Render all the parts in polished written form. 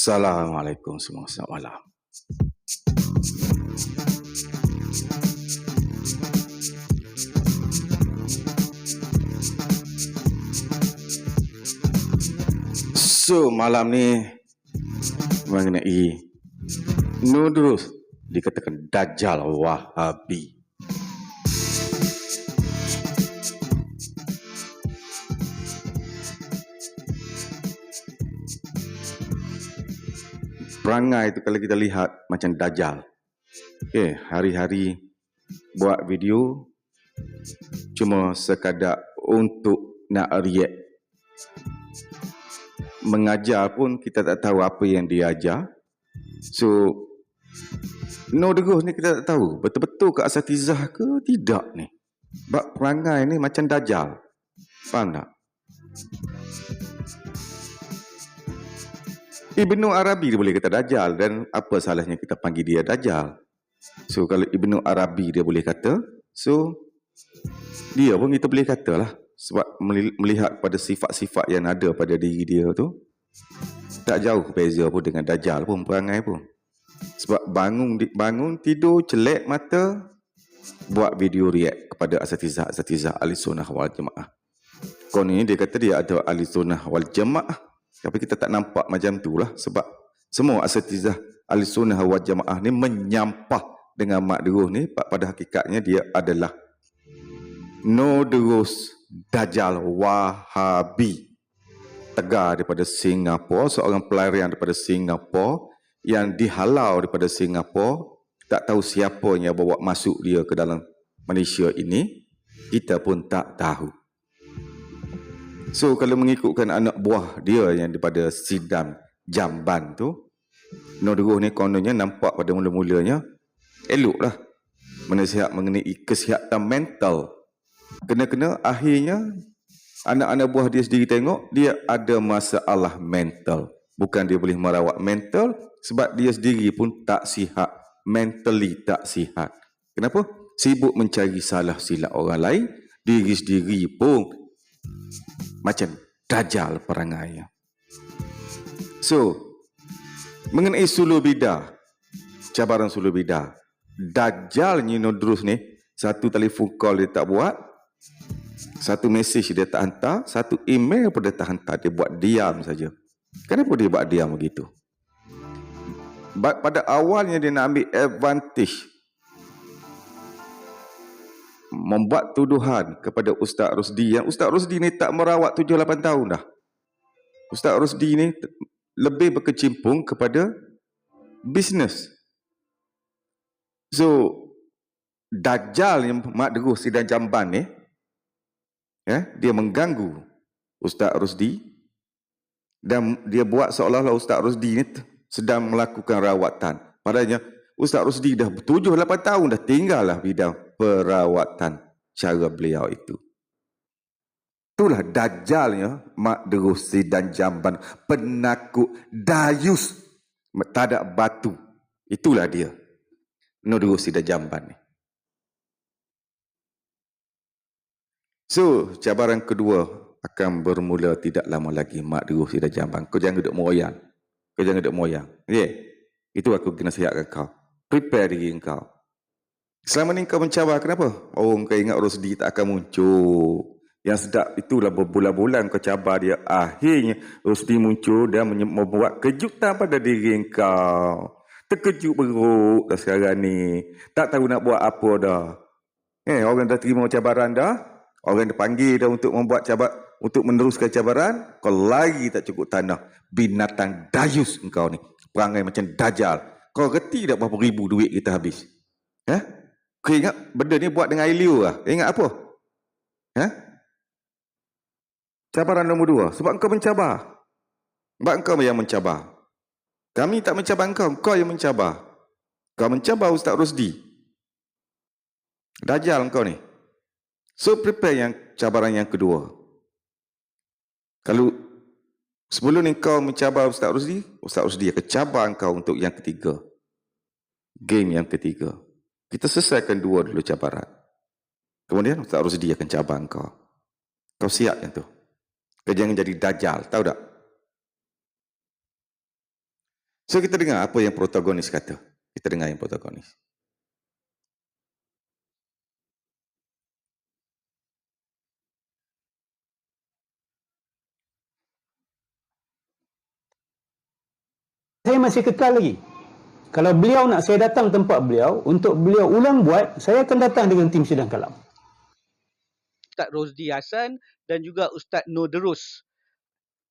Assalamualaikum semua, selamat malam. So, malam ni mengenai Nurudrus dikatakan Dajjal Wahabi. Perangai itu kalau kita lihat macam Dajjal. Hari-hari buat video cuma sekadar untuk nak react. Mengajar pun kita tak tahu apa yang dia ajar. So, Nurudrus ni kita tak tahu betul-betul ke asatizah ke tidak ni. Sebab perangai ni macam Dajjal. Faham tak? Ibnu Arabi dia boleh kata Dajjal, dan apa salahnya kita panggil dia Dajjal? So kalau Ibnu Arabi dia boleh kata, so dia pun kita boleh katalah. Sebab melihat pada sifat-sifat yang ada pada diri dia tu, tak jauh beza pun dengan Dajjal pun perangai pun. Sebab bangun tidur celek mata, buat video react kepada asatizah Ahli Sunnah wal Jamaah. Kon ni dia kata dia ada Ahli Sunnah wal Jamaah, tapi kita tak nampak macam tu lah. Sebab semua asatizah Ahli Sunnah wal Jamaah ni menyampah dengan Mak Nurudrus ni. Pada hakikatnya dia adalah Nurudrus Dajjal Wahabi. Tegar daripada Singapura, seorang pelarian daripada Singapura yang dihalau daripada Singapura. Tak tahu siapa yang bawa masuk dia ke dalam Malaysia ini, kita pun tak tahu. So kalau mengikutkan anak buah dia yang daripada Sidam Jamban tu, Nurudrus ni kononnya nampak pada mula-mulanya eloklah menasihat mengenai kesihatan mental. Kena-kena akhirnya anak-anak buah dia sendiri tengok dia ada masalah mental. Bukan dia boleh merawat mental, sebab dia sendiri pun tak sihat, mentally tak sihat. Kenapa? Sibuk mencari salah silap orang lain, diri sendiri pun macam Dajjal perangainya. So, mengenai sulul bidah, cabaran sulul bidah, Dajjalnya Nurudrus ni, satu telefon call dia tak buat, satu mesej dia tak hantar, satu email pun dia tak hantar, dia buat diam saja. Kenapa dia buat diam begitu? Pada awalnya dia nak ambil advantage, membuat tuduhan kepada Ustaz Rusdi, yang Ustaz Rusdi ni tak merawat 7-8 tahun dah. Ustaz Rusdi ni lebih berkecimpung kepada bisnes. So Dajjal yang Mak Nurudrus Sidang Jamban ni, dia mengganggu Ustaz Rusdi, dan dia buat seolah-olah Ustaz Rusdi ni sedang melakukan rawatan. Padahal Ustaz Rusdi dah 7-8 tahun dah tinggallah bidang perawatan cara beliau itu. Itulah Dajjalnya Mak Nurudrus Sidang Jamban, penakut dayus, tak ada batu. Itulah dia Nurudrus Sidang Jamban ni. So, cabaran kedua akan bermula tidak lama lagi. Mak Nurudrus Sidang Jamban, kau jangan duduk moyang. Kau jangan duduk moyang. Itu aku kena nasihatkan kau. Prepare diri kau. Selama ni kau mencabar, kenapa? Kau ingat Rusdi tak akan muncul. Yang sedap itulah berbulan-bulan kau cabar dia. Akhirnya Rusdi muncul dan membuat kejutan pada diri kau. Terkejut beruk dah sekarang ni. Tak tahu nak buat apa dah. Orang dah terima cabaran dah. Orang dah panggil dah untuk membuat untuk meneruskan cabaran. Kau lagi tak cukup tanah. Binatang dayus engkau ni. Perangai macam Dajjal. Kau reti tak berapa ribu duit kita habis? Kau ingat benda ni buat dengan air liur lah? Ingat apa? Cabaran nombor 2. Sebab engkau mencabar. Sebab engkau yang mencabar. Kami tak mencabar engkau. Kau yang mencabar. Kau mencabar Ustaz Rusdi. Dajjal engkau ni. So prepare cabaran yang kedua. Kalau sebelum ni kau mencabar Ustaz Rusdi akan cabar engkau untuk yang ketiga. Game yang ketiga. Kita selesaikan 2 dulu cabaran. Kemudian Ustaz Rusdi akan cabar engkau. Kau siap yang tu. Kau jangan jadi Dajjal, tahu tak? So kita dengar apa yang protagonis kata. Kita dengar yang protagonis. Saya masih kekal lagi. Kalau beliau nak saya datang tempat beliau, untuk beliau ulang buat, saya akan datang dengan tim sidang kalam. Ustaz Rosdi Hassan dan juga Ustaz Noderus.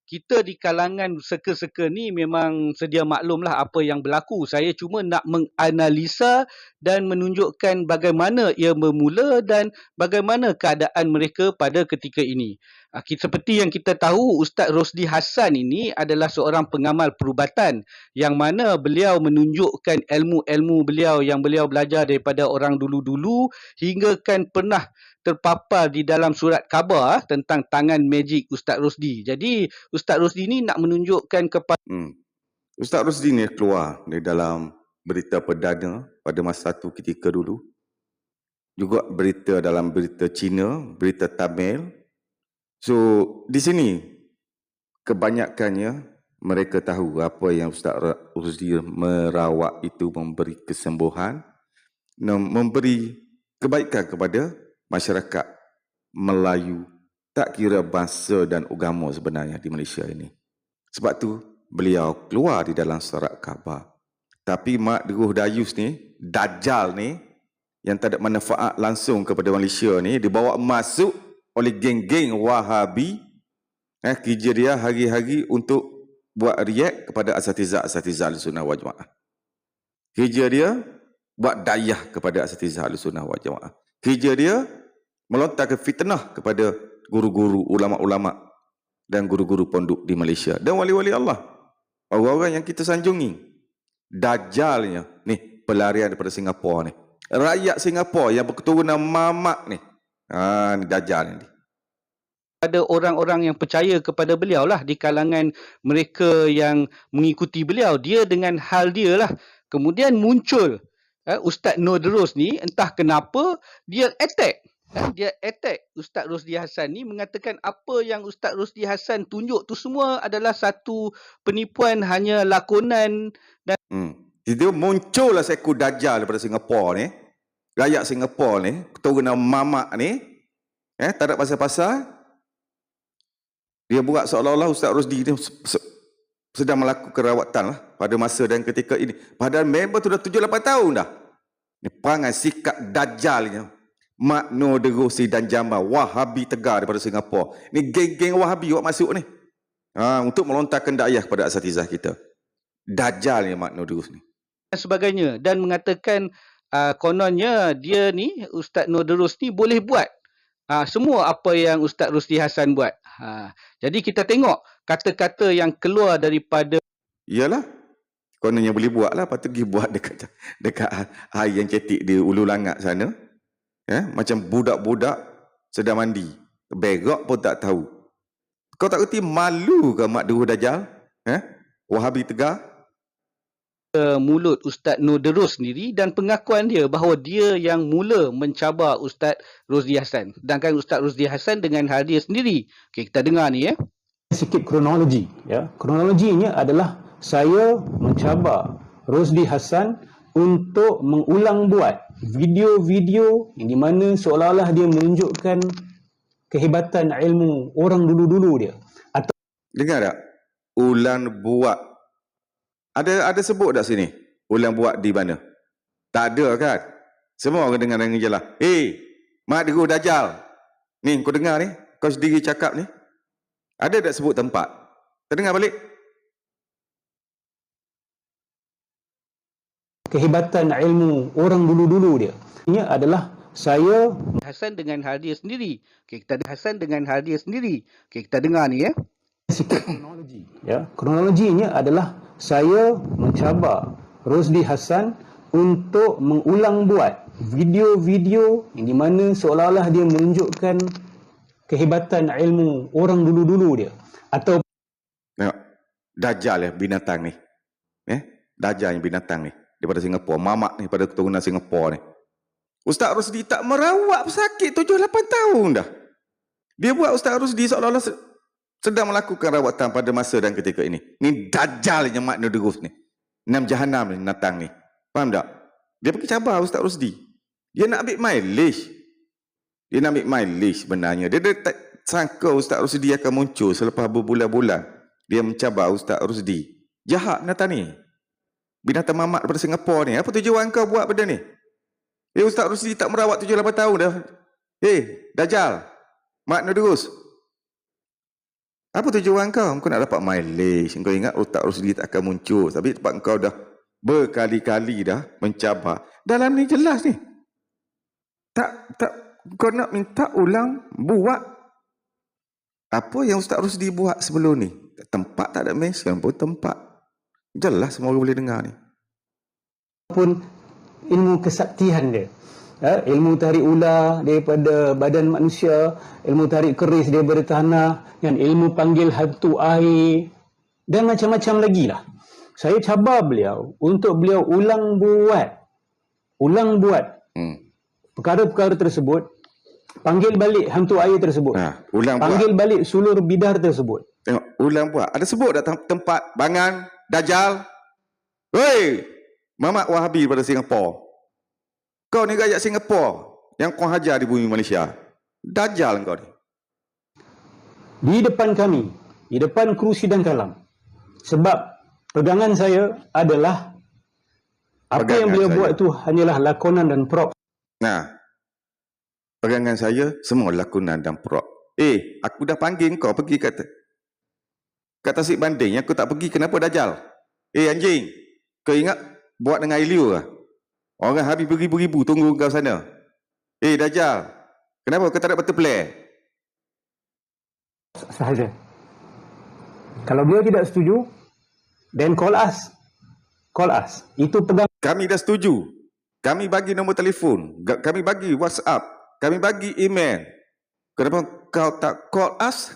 Kita di kalangan seka-seka ni memang sedia maklumlah apa yang berlaku. Saya cuma nak menganalisa dan menunjukkan bagaimana ia bermula dan bagaimana keadaan mereka pada ketika ini. Seperti yang kita tahu, Ustaz Rosdi Hassan ini adalah seorang pengamal perubatan yang mana beliau menunjukkan ilmu-ilmu beliau yang beliau belajar daripada orang dulu-dulu hingga kan pernah terpapar di dalam surat khabar tentang tangan magic Ustaz Rosdi. Jadi Ustaz Rosdi ni nak menunjukkan kepada Ustaz Rosdi ni keluar dari dalam berita perdana pada masa tu ketika dulu. Juga berita dalam berita Cina, berita Tamil. So di sini kebanyakannya mereka tahu apa yang Ustaz Rosdi merawat itu memberi kesembuhan, memberi kebaikan kepada masyarakat Melayu, tak kira bangsa dan agama sebenarnya di Malaysia ini. Sebab tu beliau keluar di dalam surat khabar. Tapi Mak Deruh Dayus ni, Dajjal ni, yang tak ada manfaat langsung kepada Malaysia ni, dibawa masuk oleh geng-geng Wahabi. Kerja dia hari-hari untuk buat react kepada asatizah Ahlussunnah wal Jamaah. Kerja dia buat dayah kepada asatizah Ahlussunnah wal Jamaah. Kerja dia melontarkan fitnah kepada guru-guru, ulama-ulama dan guru-guru pondok di Malaysia dan wali-wali Allah. Orang-orang yang kita sanjungi. Dajjalnya ni pelarian daripada Singapura ni. Rakyat Singapura yang berketurunan mamak ni. Ni Dajjal ni. Ada orang-orang yang percaya kepada beliau lah di kalangan mereka yang mengikuti beliau. Dia dengan hal dia lah. Kemudian muncul Ustaz Noderus ni, entah kenapa dia attack. Dia attack Ustaz Rosdi Hassan ni, mengatakan apa yang Ustaz Rosdi Hassan tunjuk tu semua adalah satu penipuan, hanya lakonan. Dan Dia muncullah seekor Dajjal daripada Singapura ni. Rakyat Singapura ni, keturunan mamak ni, tak ada pasal-pasal. Dia buat seolah-olah Ustaz Rosdi ni sedang melakukan rawatan lah pada masa dan ketika ini. Padahal member tu dah 7-8 tahun dah. Ni perangai sikap Dajjalnya. Mak Noderusi dan Jamal, Wahabi tegar daripada Singapura. Ni geng-geng Wahabi buat masuk ni. Untuk melontarkan dakwah kepada asatizah kita. Dajjalnya Mak Noderus ni. Dan sebagainya. Dan mengatakan kononnya dia ni, Ustaz Noderus ni boleh buat semua apa yang Ustaz Rosdi Hassan buat. Jadi kita tengok kata-kata yang keluar daripada... Iyalah. Kononnya boleh buat lah. Lepas tu pergi buat dekat air yang cetik di Ulu Langat sana. Macam budak-budak sedang mandi. Berak pun tak tahu. Kau tak kerti malu ke Mak Deruh Dajjal? Wahabi tegar? Mulut Ustaz Noderus sendiri dan pengakuan dia bahawa dia yang mula mencabar Ustaz Rosdi Hassan. Sedangkan Ustaz Rosdi Hassan dengan hal dia sendiri. Okey, kita dengar ni Sikit kronologi. Kronologinya adalah saya mencabar Rosdi Hassan untuk mengulang buat video-video yang di mana seolah-olah dia menunjukkan kehebatan ilmu orang dulu-dulu dia. Dengar tak? Ulang buat. Ada sebut tak sini? Ulang buat di mana? Tak ada kan? Semua orang dengar je lah. Mak Deruh Dajjal. Ni kau dengar ni. Kau sendiri cakap ni. Ada tak sebut tempat? Kita dengar balik. Kehebatan ilmu orang dulu-dulu dia. Ini adalah saya Hassan dengan hal dia sendiri. Okey, kita Hassan dengan hal dia sendiri. Okey, kita dengar ni Sikit kronologi. Kronologinya adalah saya mencabar Rosdi Hassan untuk mengulang buat video-video yang di mana seolah-olah dia menunjukkan kehebatan ilmu orang dulu-dulu dia. Atau Dajjal binatang ni. Dajjal yang binatang ni. Daripada Singapura. Mamak ni pada keturunan Singapura ni. Ustaz Rosdi tak merawat pesakit 7-8 tahun dah. Dia buat Ustaz Rosdi seolah-olah sedang melakukan rawatan pada masa dan ketika ini. Ni Dajjal yang Mak Noderus ni. enam jahanam ni datang ni. Faham tak? Dia pergi cabar Ustaz Rosdi. Dia nak ambil mileage. Dia nak ambil mileage sebenarnya. Dia tak sangka Ustaz Rosdi akan muncul selepas berbulan-bulan. Dia mencabar Ustaz Rosdi. Jahat binatang ni. Binatang mamat daripada Singapura ni. Apa tujuan kau buat benda ni? Ustaz Rosdi tak merawat 7-8 tahun dah. Dajjal. Mak Nurus. Apa tujuan kau? Kau nak dapat mileage. Kau ingat Ustaz Rosdi tak akan muncul. Tapi tempat kau dah berkali-kali dah mencabar. Dalam ni jelas ni. Tak kau nak minta ulang buat apa yang Ustaz Rosdi buat sebelum ni. Tempat tak ada mention pun tempat. Jelas semua orang boleh dengar ni. Pun ilmu kesaktian dia. Ilmu tarik ular daripada badan manusia, ilmu tarik keris daripada tanah, dan ilmu panggil hantu air, dan macam-macam lagi lah. Saya cabar beliau untuk beliau ulang buat perkara-perkara tersebut, panggil balik hantu air tersebut, panggil balik sulur bidar tersebut. Tengok, ulang buat. Ada sebut datang tempat Bangan, Dajjal. Hei, Mamat Wahabi pada Singapura. Kau ni rakyat Singapura yang kau hajar di bumi Malaysia. Dajjal kau ni. Di depan kami, di depan kru sidang kalam. Sebab pegangan saya adalah apa yang beliau buat tu hanyalah lakonan dan prop. Nah, pegangan saya semua lakonan dan prop. Aku dah panggil kau pergi kata tasik banding. Aku tak pergi, kenapa Dajjal? Anjing, kau ingat buat dengan air liur lah? Orang habis beribu-ribu tunggu kau sana. Dajjal, kenapa kau tak ada batu play? Sahaja. Kalau beliau tidak setuju, then call us. Itu pegang. Kami dah setuju. Kami bagi nombor telefon. Kami bagi WhatsApp. Kami bagi email. Kenapa kau tak call us?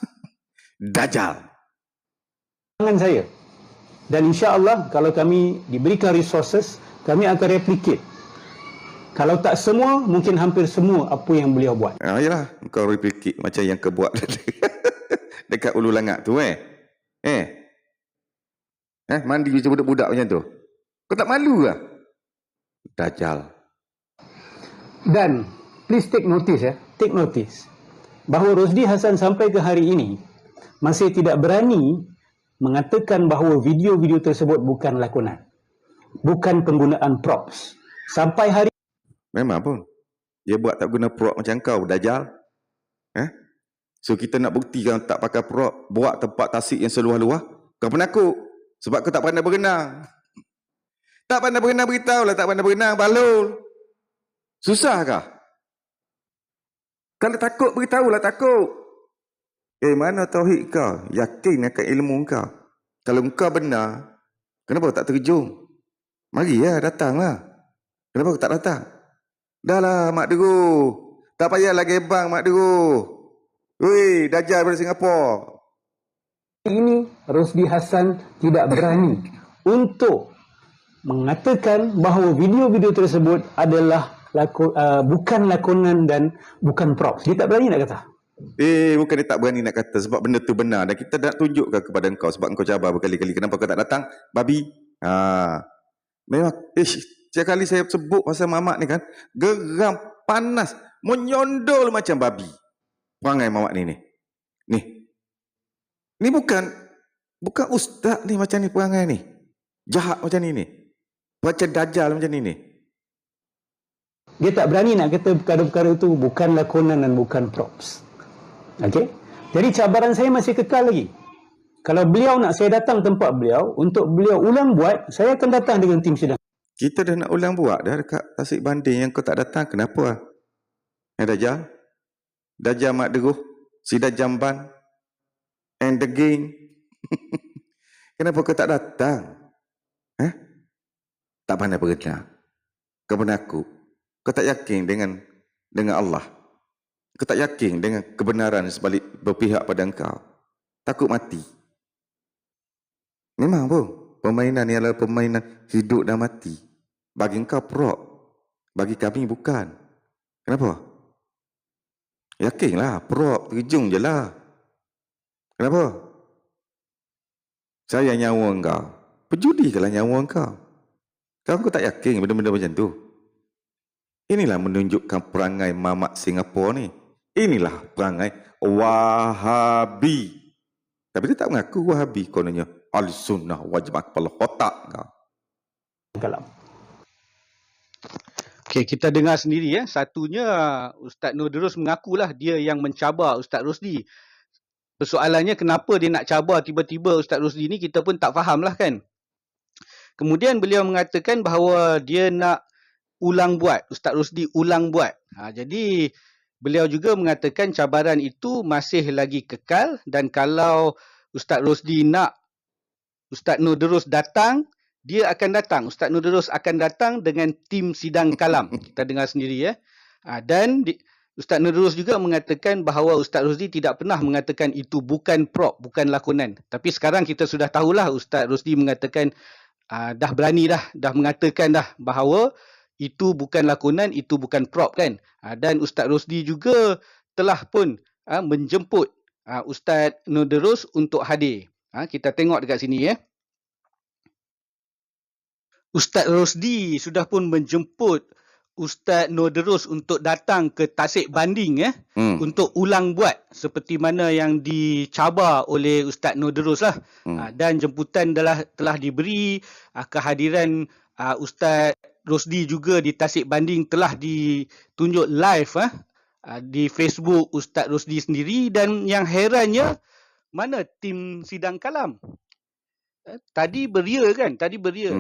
Dajjal. Pegangan saya. Dan insya-Allah kalau kami diberikan resources, kami akan replicate. Kalau tak semua, mungkin hampir semua apa yang beliau buat. Yalah, kau replicate macam yang kau buat dekat Ulu Langat tu mandi macam budak-budak macam tu. Kau tak malu ke? Dajjal. Dan please take notice bahawa Rosdi Hassan sampai ke hari ini masih tidak berani mengatakan bahawa video-video tersebut bukan lakonan, bukan penggunaan props. Sampai hari memang pun dia buat tak guna prop macam kau, Dajjal. So kita nak buktikan tak pakai prop, buat tempat tasik yang seluas-luas. Kau penakut sebab kau tak pandai berenang. Tak pandai berenang, beritahulah tak pandai berenang, balul. Susahkah? Kalau takut, beritahulah takut. Mana tauhid kau? Yakin akan ilmu kau. Kalau kau benar, kenapa tak terjun? Mari datanglah. Kenapa kau tak datang? Dah lah, Mak Deru. Tak payah lagi bang, Mak Deru. Weh, Dajjal dari Singapura. ini Rosdi Hassan tidak berani untuk mengatakan bahawa video-video tersebut adalah bukan lakonan dan bukan props. Dia tak berani nak kata. Bukan dia tak berani nak kata sebab benda tu benar dan kita nak tunjukkan kepada engkau sebab engkau cabar berkali-kali. Kenapa kau tak datang? Babi. Memang setiap kali saya sebut pasal Mamat ni kan, geram, panas, menyondol macam babi. Perangai Mamat ni. Ni bukan ustaz ni macam ni perangai ni. Jahat macam ni. Macam Dajjal macam ni. Dia tak berani nak kata perkara-perkara itu bukan lakonan dan bukan props. Okey? Jadi cabaran saya masih kekal lagi. Kalau beliau nak saya datang tempat beliau untuk beliau ulang buat, saya akan datang dengan tim sidang. Kita dah nak ulang buat dah dekat tasik banding yang kau tak datang. Kenapa? Dajjal? Dajjal Mak Deruh, Sida Jamban, and the gang. Kenapa kau tak datang? Tak pandai berenang. Kau penakut. Kau tak yakin dengan Allah. Kau tak yakin dengan kebenaran sebalik berpihak pada engkau. Takut mati. Memang pun permainan ni adalah permainan hidup dan mati. Bagi engkau prop. Bagi kami bukan. Kenapa? Yakinlah prop, terjun je lah. Kenapa? Saya nyawa engkau. Berjudi kalau nyawa kau. Kau tak yakin benda-benda macam tu. Inilah menunjukkan perangai mamak Singapura ni. Inilah perangai Wahabi. Tapi dia tak mengaku Wahabi. Kononnya Al-Sunnah wajib kepala otak kau. Kalam. Okey, kita dengar sendiri ya. Satunya Ustaz Nurdirus mengakulah dia yang mencabar Ustaz Rosdi. Persoalannya kenapa dia nak cabar tiba-tiba Ustaz Rosdi ni, kita pun tak faham lah kan. Kemudian beliau mengatakan bahawa dia nak ulang buat, Ustaz Rosdi ulang buat. Jadi beliau juga mengatakan cabaran itu masih lagi kekal, dan kalau Ustaz Rosdi nak Ustaz Nurdirus datang, dia akan datang. Ustaz Nurdirus akan datang dengan tim sidang kalam. Kita dengar sendiri ya. Dan Ustaz Nurdirus juga mengatakan bahawa Ustaz Rosdi tidak pernah mengatakan itu bukan prop, bukan lakonan. Tapi sekarang kita sudah tahulah Ustaz Rosdi mengatakan dah berani dah mengatakan dah bahawa itu bukan lakonan, itu bukan prop kan. Dan Ustaz Rosdi juga telah pun menjemput Ustaz Nurdirus untuk hadir. Kita tengok dekat sini ya. Ustaz Rosdi sudah pun menjemput Ustaz Nurdirus untuk datang ke Tasik Banding ya, untuk ulang buat seperti mana yang dicabar oleh Ustaz Nurdirus lah. Dan jemputan telah diberi, kehadiran Ustaz Rosdi juga di Tasik Banding telah ditunjuk live di Facebook Ustaz Rosdi sendiri. Dan yang herannya, mana tim sidang kalam? Tadi beria kan? Tadi beria.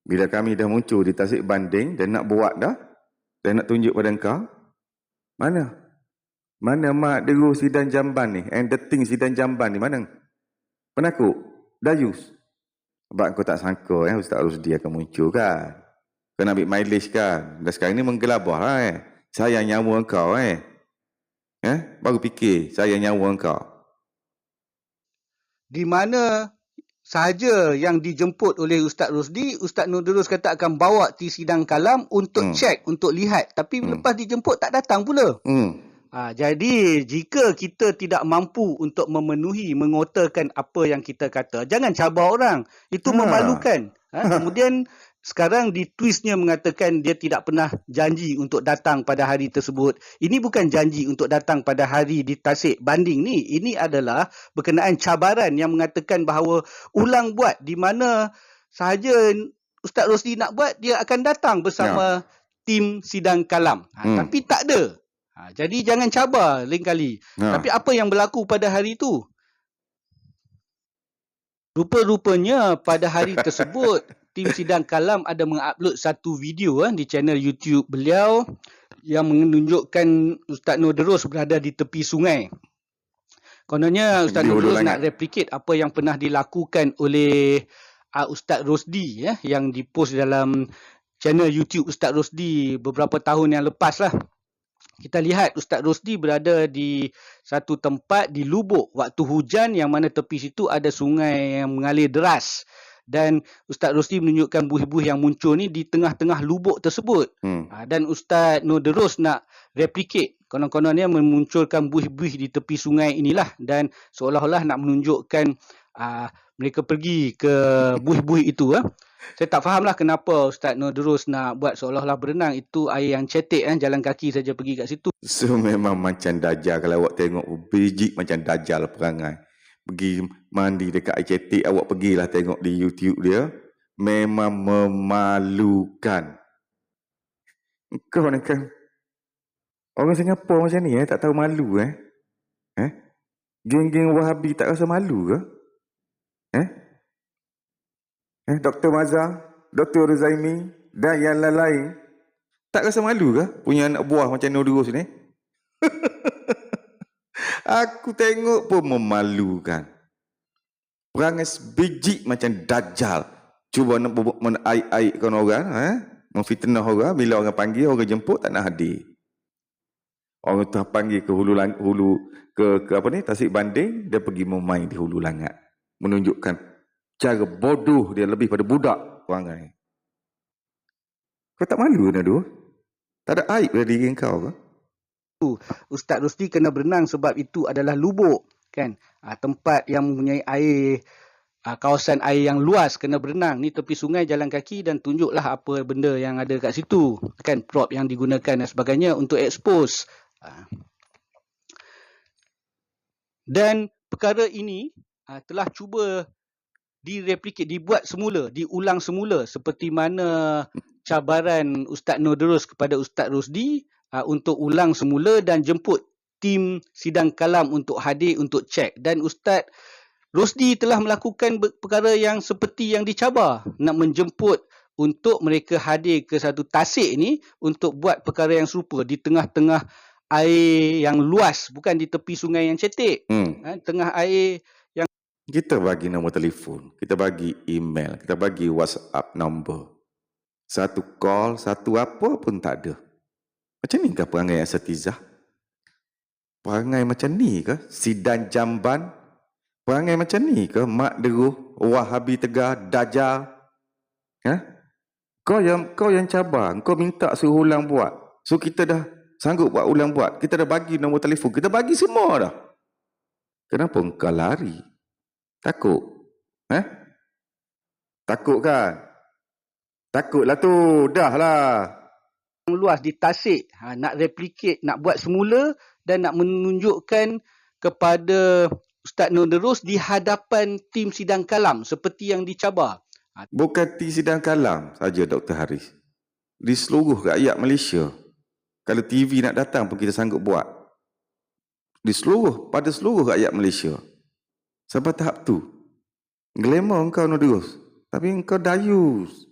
Bila kami dah muncul di Tasik Banding dan nak buat dah, dan nak tunjuk pada engkau, mana mak deru sidang Jamban ni, editing sidang Jamban ni, mana? Penakut? Dayus? Sebab kau tak sangka Ustaz Rosdi akan muncul kan? Kau nak ambil mileage kan? Dan sekarang ni menggelabah lah sayang nyawa engkau baru fikir sayang nyawa engkau. Di mana sahaja yang dijemput oleh Ustaz Rosdi, Ustaz Nurdirus kata akan bawa di sidang kalam untuk cek, untuk lihat. Tapi lepas dijemput tak datang pula. Jadi jika kita tidak mampu untuk memenuhi, mengotakan apa yang kita kata, jangan cabar orang. Itu memalukan. Kemudian sekarang ditwistnya mengatakan dia tidak pernah janji untuk datang pada hari tersebut. Ini bukan janji untuk datang pada hari di Tasik Banding ni. Ini adalah berkenaan cabaran yang mengatakan bahawa ulang buat, di mana sahaja Ustaz Rosdi nak buat, dia akan datang bersama tim sidang kalam. Tapi tak ada. Jadi jangan cabar lain kali. Tapi apa yang berlaku pada hari itu? Rupa-rupanya pada hari tersebut tim sidang kalam ada mengupload satu video di channel YouTube beliau yang menunjukkan Ustaz Nurdirus berada di tepi sungai. Kononnya Ustaz Nurdirus nak replicate apa yang pernah dilakukan oleh Ustaz Rosdi yang dipost dalam channel YouTube Ustaz Rosdi beberapa tahun yang lepas lah. Kita lihat Ustaz Rosdi berada di satu tempat di Lubuk waktu hujan, yang mana tepi situ ada sungai yang mengalir deras. Dan Ustaz Rosdi menunjukkan buih-buih yang muncul ni di tengah-tengah lubuk tersebut. Dan Ustaz Nurdirus nak replicate, konon-kononnya memunculkan buih-buih di tepi sungai inilah, dan seolah-olah nak menunjukkan mereka pergi ke buih-buih itu. Saya tak fahamlah kenapa Ustaz Nurdirus nak buat seolah-olah berenang. Itu air yang cetek, jalan kaki saja pergi kat situ. So memang macam dajal. Kalau awak tengok biji macam dajal perangai. Pergi mandi dekat air cetek, awak pergilah tengok di YouTube dia. Memang memalukan. Kau ni kan orang Singapura macam ni tak tahu malu Geng-geng Wahabi tak rasa malu ke? Dr. Mazhar, Dr. Ruzaimi dan yang lain-lain tak rasa malu ke punya anak buah macam Nurdirus ni? Aku tengok pun memalukan. Perangai sebiji macam dajal. Cuba nak menaik-aikkan orang, memfitnah orang. Bila orang panggil, orang jemput tak nak hadir. Orang tu panggil ke hulu ke apa ni, Tasik Banding, dia pergi memain di Hulu Langat. Menunjukkan cara bodoh dia lebih pada budak perangai. Kau tak malu Nadu? Tak ada aib pada diri kau ke? Ustaz Rosdi kena berenang sebab itu adalah lubuk kan. Tempat yang mempunyai air kawasan air yang luas kena berenang. Ni tepi sungai, jalan kaki dan tunjuklah apa benda yang ada kat situ. Kan prop yang digunakan dan sebagainya untuk expose. Dan perkara ini telah cuba dibuat semula, diulang semula seperti mana cabaran Ustaz Nordurus kepada Ustaz Rosdi untuk ulang semula dan jemput tim sidang kalam untuk hadir untuk cek. Dan Ustaz Rosdi telah melakukan perkara yang seperti yang dicabar, nak menjemput untuk mereka hadir ke satu tasik ni untuk buat perkara yang serupa di tengah-tengah air yang luas, bukan di tepi sungai yang cetek. Tengah air yang Kita bagi nombor telefon, kita bagi email, kita bagi WhatsApp number. Satu call, satu apa pun tak ada. Macam ni ke perangai Asatizah? Perangai macam ni ke Sidan Jamban? Perangai macam ni ke Mak Deruh, Wahabi Tegar, Dajjal? Kau yang cabar, kau minta suruh ulang buat. So kita dah sanggup buat ulang buat. Kita dah bagi nombor telefon, kita bagi semua dah. Kenapa kau lari? Takut? Takut kan? Takutlah tu, dah lah. luas di tasik, nak replicate, nak buat semula dan nak menunjukkan kepada Ustaz Nordurus di hadapan tim sidang kalam seperti yang dicabar. Bukan di sidang kalam saja Dr. Haris. Di seluruh rakyat Malaysia. Kalau TV nak datang pun kita sanggup buat. Pada seluruh rakyat Malaysia. Sampai tahap tu. Glamour engkau Nordurus. Tapi engkau dayus.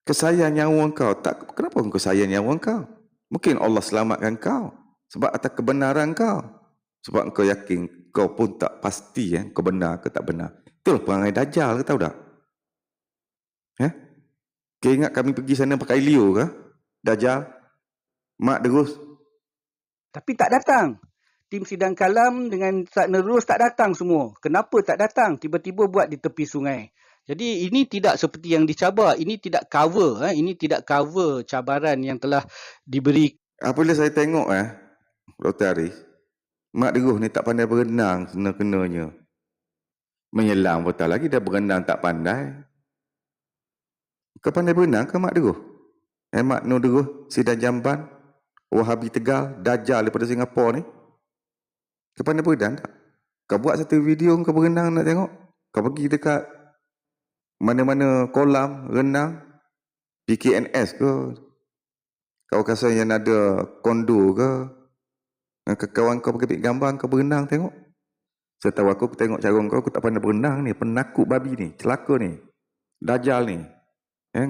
Kesayang nyawa engkau. Kenapa engkau sayang nyawa engkau? Mungkin Allah selamatkan engkau. Sebab atas kebenaran engkau. Sebab engkau yakin kau pun tak pasti kau benar ke tak benar. Itulah perangai Dajjal, kau tahu tak? Kau ingat kami pergi sana pakai Leo ke? Dajjal? Mak Derus? Tapi tak datang. Tim sidang kalam dengan Ustaz Nordurus tak datang semua. Kenapa tak datang? Tiba-tiba buat di tepi sungai. Jadi ini tidak seperti yang dicabar. Ini tidak cover. Ini tidak cover cabaran yang telah diberi. Apabila saya tengok Dr. Haris, Mak Derus ni tak pandai berenang kena-kenanya. Menyelam pun tak lagi, dah berenang tak pandai. Kau pandai berenang ke Mak Derus? Mak Nordurus, Sidan Jamban, Wahabi Tegal, Dajjal daripada Singapura ni. Kau pandai berenang tak? Kau buat satu video kau berenang nak tengok. Kau pergi dekat mana-mana kolam renang, PKNS ke, kawasan yang ada kondo ke, kawan kau pergi ambil gambar kau berenang tengok. Setahu aku tengok cara kau, aku tak pandai berenang ni, penakut babi ni, celaka ni, Dajjal ni.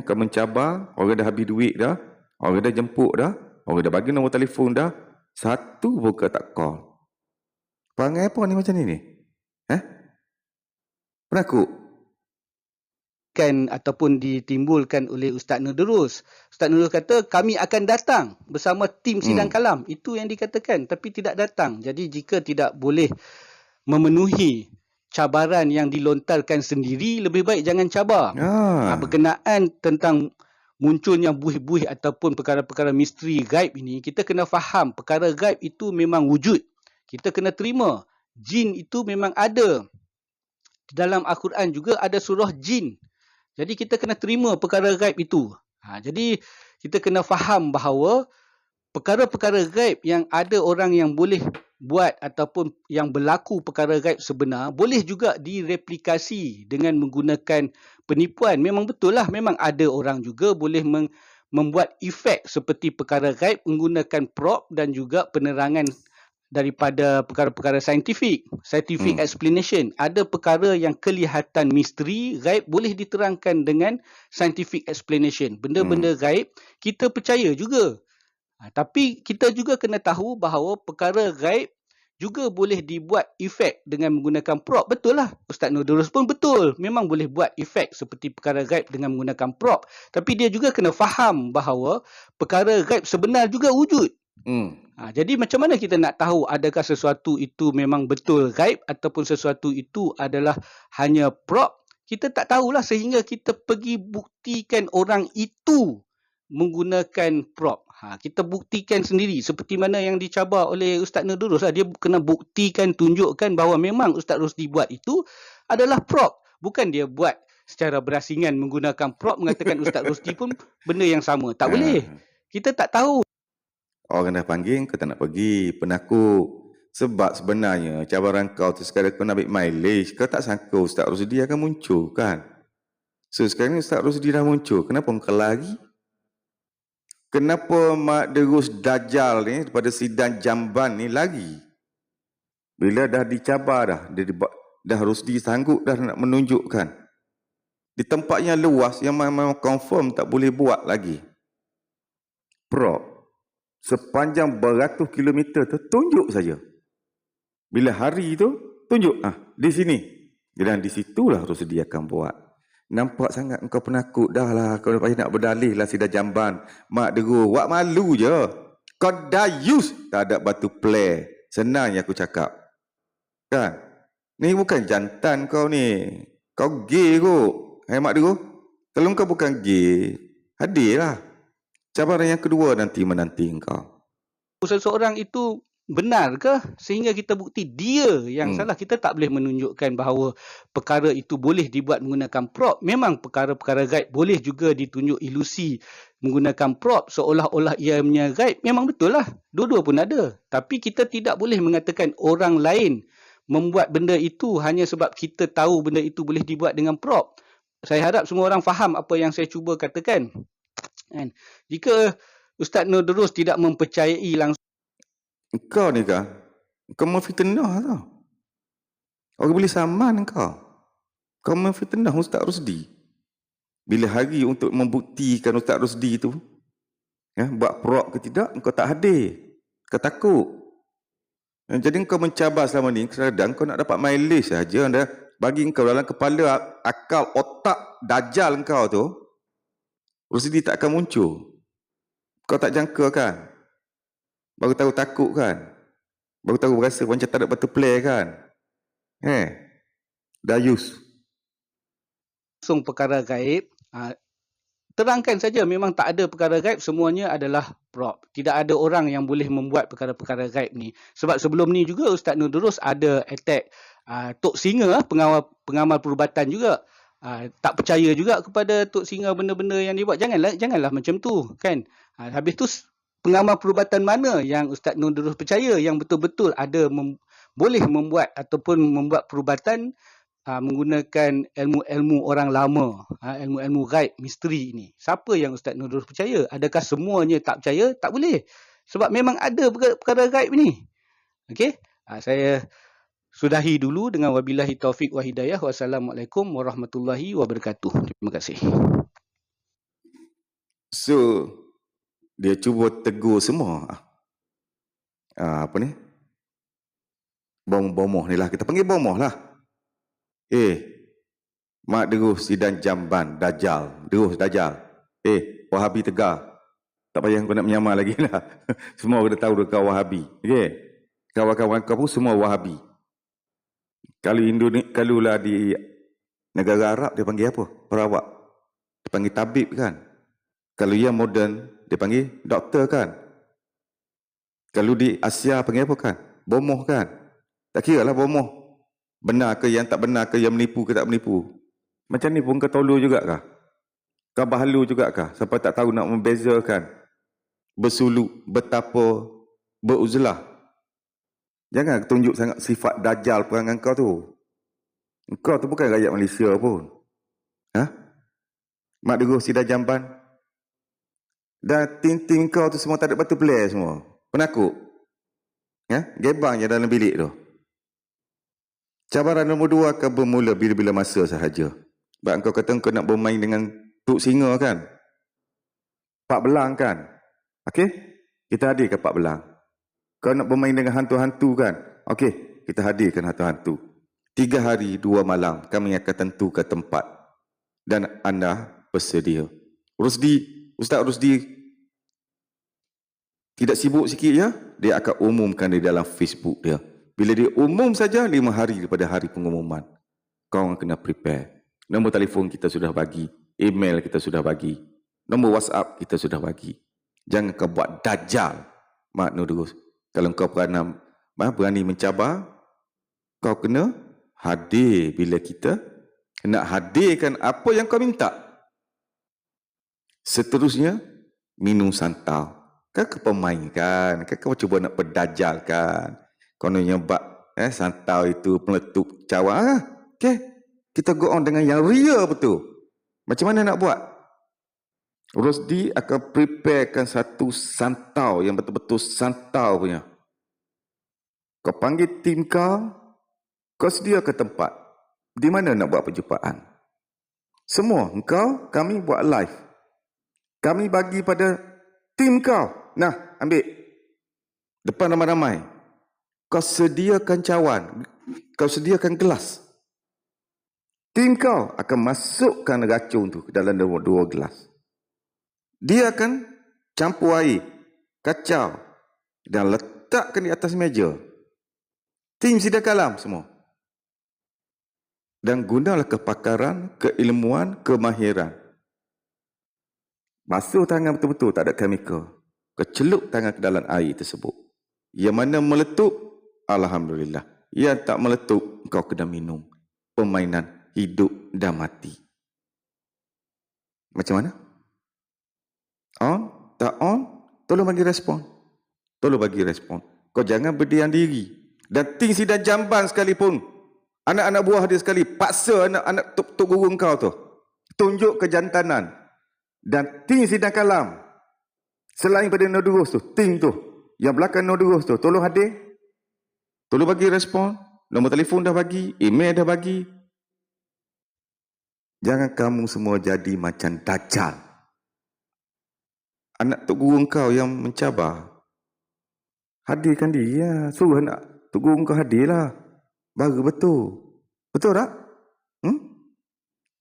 Kau mencabar, orang dah habis duit dah, orang dah jemput dah, orang dah bagi nombor telefon dah, satu pun kau tak call. Perangai apa ni macam ni? Penakut? Ataupun ditimbulkan oleh Ustaz Nordurus. Ustaz Nordurus kata kami akan datang bersama tim sidang kalam. Itu yang dikatakan tapi tidak datang. Jadi jika tidak boleh memenuhi cabaran yang dilontarkan sendiri, lebih baik jangan cabar. Berkenaan tentang munculnya buih-buih ataupun perkara-perkara misteri gaib ini, kita kena faham perkara gaib itu memang wujud. Kita kena terima jin itu memang ada. Dalam Al-Quran juga ada surah jin. Jadi kita kena terima perkara gaib itu. Jadi kita kena faham bahawa perkara-perkara gaib yang ada orang yang boleh buat ataupun yang berlaku perkara gaib sebenar boleh juga direplikasi dengan menggunakan penipuan. Memang betul lah. Memang ada orang juga boleh membuat efek seperti perkara gaib menggunakan prop dan juga penerangan daripada perkara-perkara scientific explanation. Ada perkara yang kelihatan misteri, gaib boleh diterangkan dengan scientific explanation. Benda-benda gaib kita percaya juga. Tapi kita juga kena tahu bahawa perkara gaib juga boleh dibuat efek dengan menggunakan prop. Betul lah. Ustaz Nordurus pun betul. Memang boleh buat efek seperti perkara gaib dengan menggunakan prop. Tapi dia juga kena faham bahawa perkara gaib sebenar juga wujud. Jadi macam mana kita nak tahu adakah sesuatu itu memang betul gaib ataupun sesuatu itu adalah hanya prop? Kita tak tahulah sehingga kita pergi buktikan orang itu menggunakan prop. Kita buktikan sendiri seperti mana yang dicabar oleh Ustaz Nordurus. Dia kena buktikan, tunjukkan bahawa memang Ustaz Rosdi buat itu adalah prop. Bukan dia buat secara berasingan menggunakan prop mengatakan Ustaz Rosdi pun benda yang sama. Tak boleh. Kita tak tahu. Orang dah panggil, kau tak nak pergi, penakut. Sebab sebenarnya cabaran kau tu sekadar kau nak ambil mileage, kau tak sangka Ustaz Rosdi akan muncul kan. So sekarang ni Ustaz Rosdi dah muncul, kenapa kau lari? Kenapa Mak Derus Dajjal ni daripada sidang Jamban ni lari? Bila dah dicabar dah Rosdi sanggup dah nak menunjukkan. Di tempat yang luas yang memang confirm tak boleh buat lagi. Prop sepanjang beratus kilometer tu tunjuk saja. Bila hari tu tunjuk di sini. Dan di situlah Rosdi akan buat. Nampak sangat engkau penakut dah lah. Kau payah nak berdalih lah sidang Jamban. Mak Derus, wak malu je. Kau dayus tak ada batu play. Senang yang aku cakap. Kan? Ni bukan jantan kau ni. Kau gay kot. Mak Derus. Kalau kau bukan gay, hadirlah. Cabaran yang kedua nanti menanti engkau. Seseorang itu benar ke sehingga kita bukti dia yang salah? Kita tak boleh menunjukkan bahawa perkara itu boleh dibuat menggunakan prop. Memang perkara-perkara gaib boleh juga ditunjuk ilusi menggunakan prop seolah-olah ianya gaib. Memang betul lah. Dua-dua pun ada. Tapi kita tidak boleh mengatakan orang lain membuat benda itu hanya sebab kita tahu benda itu boleh dibuat dengan prop. Saya harap semua orang faham apa yang saya cuba katakan. Jika Ustaz Nur Derus tidak mempercayai langsung, Engkau ni kah? Kau memfitnah tau. Orang boleh saman kau. Kau memfitnah Ustaz Rosdi. Bila hari untuk membuktikan Ustaz Rosdi tu, buat prop ke tidak, kau tak hadir. Kau takut. Jadi kau mencabar selama ni, kadang kau nak dapat mileage saja. Bagi kau dalam kepala, akal, otak, dajal kau tu, Rosdi tak akan muncul. Kau tak jangka kan? Baru tahu takut kan? Baru tahu berasa macam tak ada batu play kan? Dayus. langsung perkara gaib, terangkan saja memang tak ada perkara gaib, semuanya adalah prop. Tidak ada orang yang boleh membuat perkara-perkara gaib ni. Sebab sebelum ni juga Ustaz Nur Derus ada attack Tok Singa, pengamal perubatan juga. Tak percaya juga kepada Tok Singa benda-benda yang dia buat. Janganlah macam tu kan. Habis tu pengamal perubatan mana yang Ustaz Nur Derus percaya yang betul-betul ada boleh membuat ataupun membuat perubatan menggunakan ilmu-ilmu orang lama, ilmu-ilmu gaib, misteri ini. Siapa yang Ustaz Nur Derus percaya? Adakah semuanya tak percaya? Tak boleh. Sebab memang ada perkara gaib ni. Okey? Saya sudahi dulu dengan wabillahi taufik wa hidayah. Wassalamualaikum warahmatullahi wabarakatuh. Terima kasih. So, dia cuba tegur semua. Apa ni? Bomoh ni lah. Kita panggil bomoh lah. Mak Derus sidang Jamban, Dajjal. Derus Dajjal. Wahabi tegar. Tak payah kau nak menyamar lagi lah. Semua dah tahu kau Wahabi. Okay? Kawan-kawan kau pun semua Wahabi. Kalau lah di negara Arab, dia panggil apa? Perawat. Dia panggil tabib kan? Kalau yang moden, dia panggil doktor kan? Kalau di Asia, panggil apa kan? Bomoh kan? Tak kira lah bomoh. Benar ke yang tak benar ke, yang menipu ke tak menipu. Macam ni pun kau tolol juga kah? Kau bahalu juga kah? Sampai tak tahu nak membezakan bersuluk, betapa, beruzlah. Jangan tunjuk sangat sifat dajjal perangan kau tu. Kau tu bukan rakyat Malaysia pun. Mak Derus sidang Jamban. Dan tim-tim kau tu semua tak ada batu play semua. Penakut. Gebang je dalam bilik tu. Cabaran nombor 2 akan bermula bila-bila masa sahaja. Sebab kau kata kau nak bermain dengan Tok Singa kan? Pak Belang kan? Okey? Kita hadirkan Pak Belang. Kau nak bermain dengan hantu-hantu kan? Okey, kita hadirkan hantu-hantu. 3 hari 2 malam kami akan tentukan tempat. Dan anda bersedia. Ustaz Rosdi tidak sibuk sikit ya? Dia akan umumkan di dalam Facebook dia. Bila dia umum saja 5 hari daripada hari pengumuman. Kau orang kena prepare. Nombor telefon kita sudah bagi. Email kita sudah bagi. Nombor WhatsApp kita sudah bagi. Jangan kau buat dajjal. Mak Nur Derus. Kalau kau berani mencabar, kau kena hadir bila kita nak hadirkan apa yang kau minta. Seterusnya, minum santau. Kan kau pemainkan, kan kau cuba nak berdajalkan. Kononnya bak santau itu meletup cawan. Okay, kita go on dengan yang real betul. Macam mana nak buat? Rosdi akan preparekan satu santau yang betul-betul santau punya. Kau panggil tim kau sediakan tempat. Di mana nak buat perjumpaan? Semua, kami buat live. Kami bagi pada tim kau. Nah, ambil. Depan ramai-ramai. Kau sediakan cawan. Kau sediakan gelas. Tim kau akan masukkan racun tu ke dalam dua gelas. Dia akan campur air, kacau dan letakkan di atas meja. Tim sedia kalam semua. Dan gunalah kepakaran, keilmuan, kemahiran. Basuh tangan betul-betul, tak ada chemical. Kecelup tangan ke dalam air tersebut. Yang mana meletup, alhamdulillah. Yang tak meletup, kau kena minum. Permainan hidup dan mati. Macam mana? On? Tak on? Tolong bagi respon. Tolong bagi respon. Kau jangan berdiam diri. Dan ting sidang jamban sekalipun, anak-anak buah dia sekali, paksa anak-anak tok guru kau tu. Tunjuk kejantanan. Dan ting sidang kalam. Selain pada Nodurus tu, ting tu. Yang belakang Nodurus tu, tolong hadir. Tolong bagi respon. Nombor telefon dah bagi, email dah bagi. Jangan kamu semua jadi macam Dajjal. Anak tok guru kau yang mencabar. Hadirkan dia. Suruh anak tok guru kau hadirlah. Baru betul. Betul tak?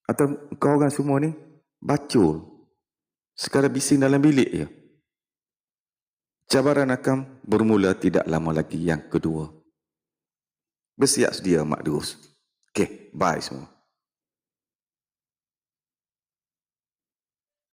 Atau kau orang semua ni bacul. Sekarang bising dalam bilik je. Cabaran akan bermula tidak lama lagi yang kedua. Bersiap sedia Mak Durus. Okey, bye semua.